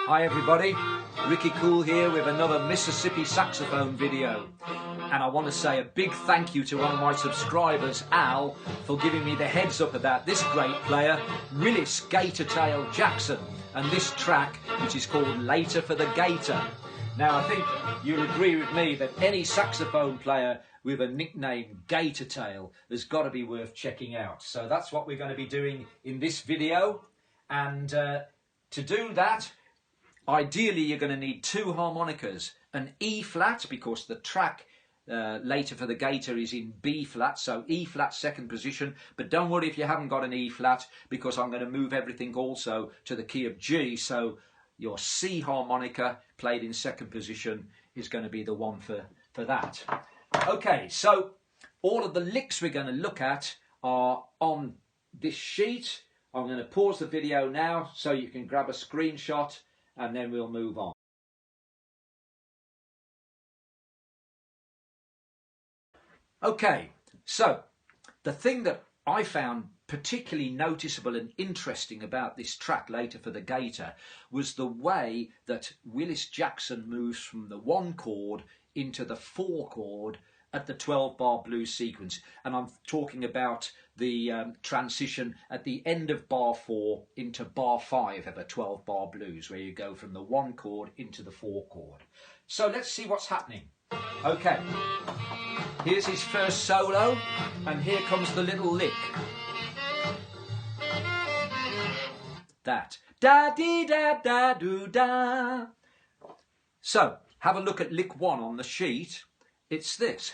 Hi everybody, Ricky Cool here with another Mississippi saxophone video. And I want to say a big thank you to one of my subscribers, Al, for giving me the heads up about this great player, Willis Gator Jackson, and this track which is called Later for the Gator. Now I think you'll agree with me that any saxophone player with a nickname Gator Tail has got to be worth checking out. So that's what we're going to be doing in this video, and to do that, ideally you're going to need two harmonicas, an E flat because the track Later for the Gator is in B flat, so E flat second position, but don't worry if you haven't got an E flat because I'm going to move everything also to the key of G, so your C harmonica played in second position is going to be the one for that. Okay, so all of the licks we're going to look at are on this sheet. I'm going to pause the video now so you can grab a screenshot and then we'll move on. Okay, so the thing that I found particularly noticeable and interesting about this track Later for the Gator was the way that Willis Jackson moves from the 1 chord into the 4 chord at the 12-bar blues sequence, and I'm talking about the transition at the end of bar 4 into bar 5 of a 12-bar blues, where you go from the 1 chord into the 4 chord. So let's see what's happening. Okay, here's his first solo, and here comes the little lick. That da dee da da do da. So have a look at lick 1 on the sheet. It's this.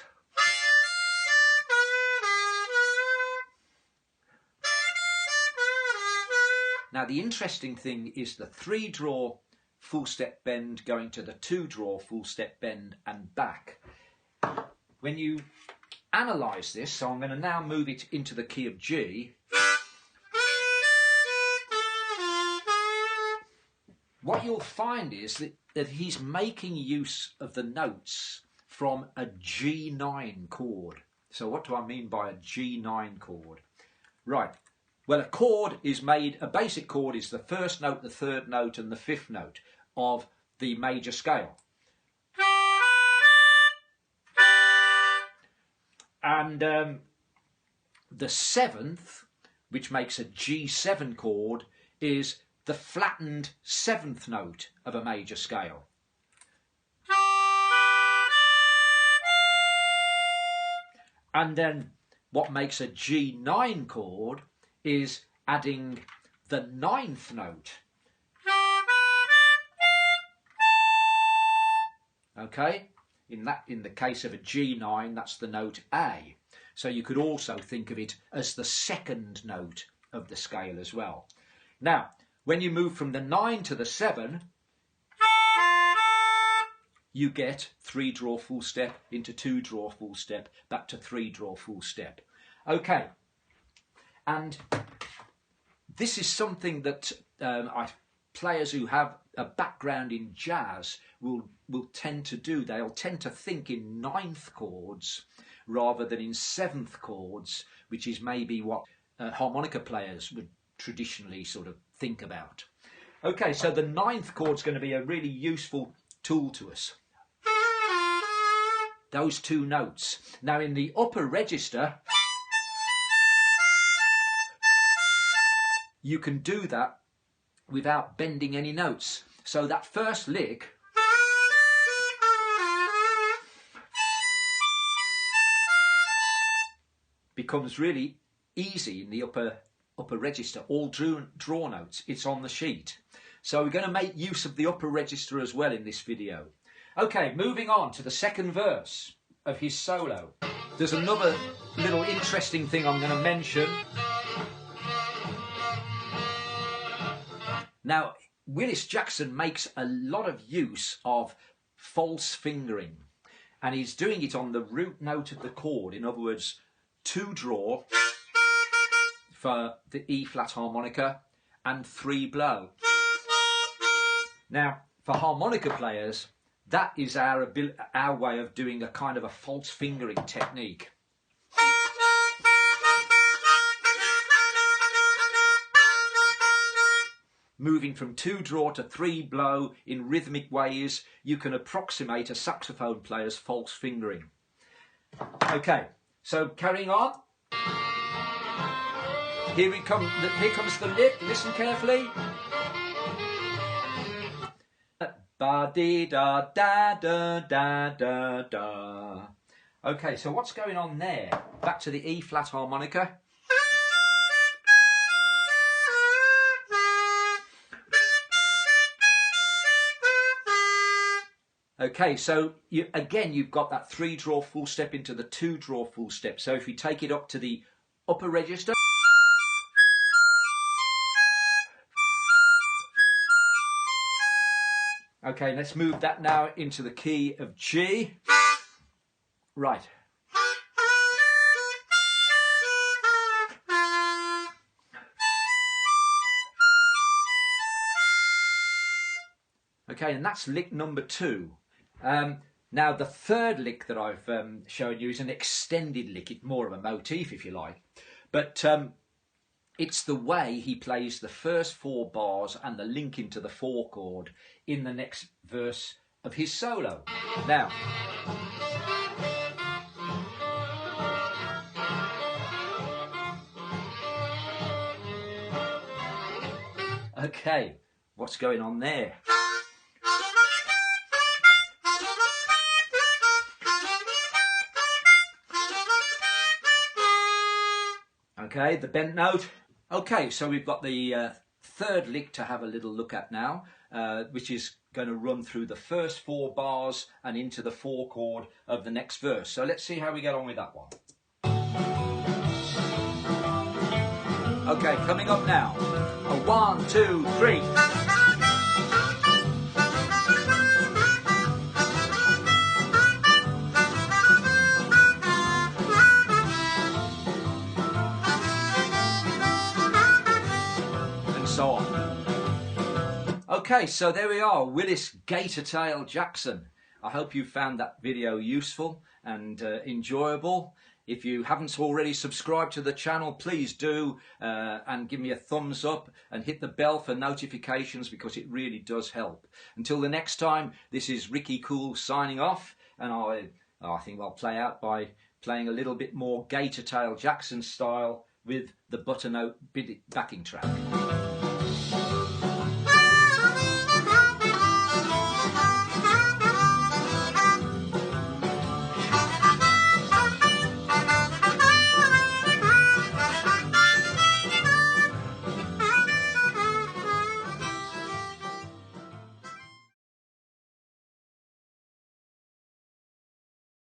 Now the interesting thing is the 3-draw full step bend going to the 2-draw full step bend and back. When you analyse this, so I'm going to now move it into the key of G. What you'll find is that he's making use of the notes from a G9 chord. So what do I mean by a G9 chord? Right, well a chord is made, a basic chord is the first note, the third note and the fifth note of the major scale. And the 7th, which makes a G7 chord, is the flattened 7th note of a major scale. And then what makes a G9 chord is adding the 9th note. Okay, in the case of a G9, that's the note A. So you could also think of it as the 2nd note of the scale as well. Now, when you move from the 9 to the 7, you get 3-draw full step into 2-draw full step, back to 3-draw full step. Okay, and this is something that players who have a background in jazz will tend to do. They'll tend to think in 9th chords rather than in 7th chords, which is maybe what harmonica players would traditionally sort of think about. Okay, so the 9th chord is going to be a really useful tool to us. Those two notes. Now in the upper register, you can do that without bending any notes. So that first lick becomes really easy in the upper register, all draw notes. It's on the sheet. So we're going to make use of the upper register as well in this video. Okay, moving on to the 2nd verse of his solo. There's another little interesting thing I'm going to mention. Now, Willis Jackson makes a lot of use of false fingering, and he's doing it on the root note of the chord. In other words, 2-draw for the E flat harmonica and 3-blow. Now, for harmonica players, that is our way of doing a kind of a false fingering technique. moving from 2-draw to 3-blow in rhythmic ways, you can approximate a saxophone player's false fingering. Okay, so carrying on. Here comes the lick. Listen carefully. Ba dee da da da da da da. Okay, so what's going on there? Back to the E flat harmonica. Okay, so you've got that 3-draw full step into the 2-draw full step. So if we take it up to the upper register. Okay, let's move that now into the key of G. Right. Okay, and that's lick number 2. Now the third lick that I've shown you is an extended lick. It's more of a motif, if you like. But it's the way he plays the first 4 bars and the link into the 4 chord in the next verse of his solo. Now, okay, what's going on there? Okay, the bent note. Okay, so we've got the third lick to have a little look at now, which is going to run through the first 4 bars and into the 4 chord of the next verse. So let's see how we get on with that one. Okay, coming up now. 1, 2, 3. So on. Okay, so there we are, Willis Gator Jackson. I hope you found that video useful and enjoyable. If you haven't already subscribed to the channel, please do, and give me a thumbs up and hit the bell for notifications, because it really does help. Until the next time, this is Ricky Cool signing off, and I think I'll play out by playing a little bit more Gator Jackson style with the Butternote Backing Track.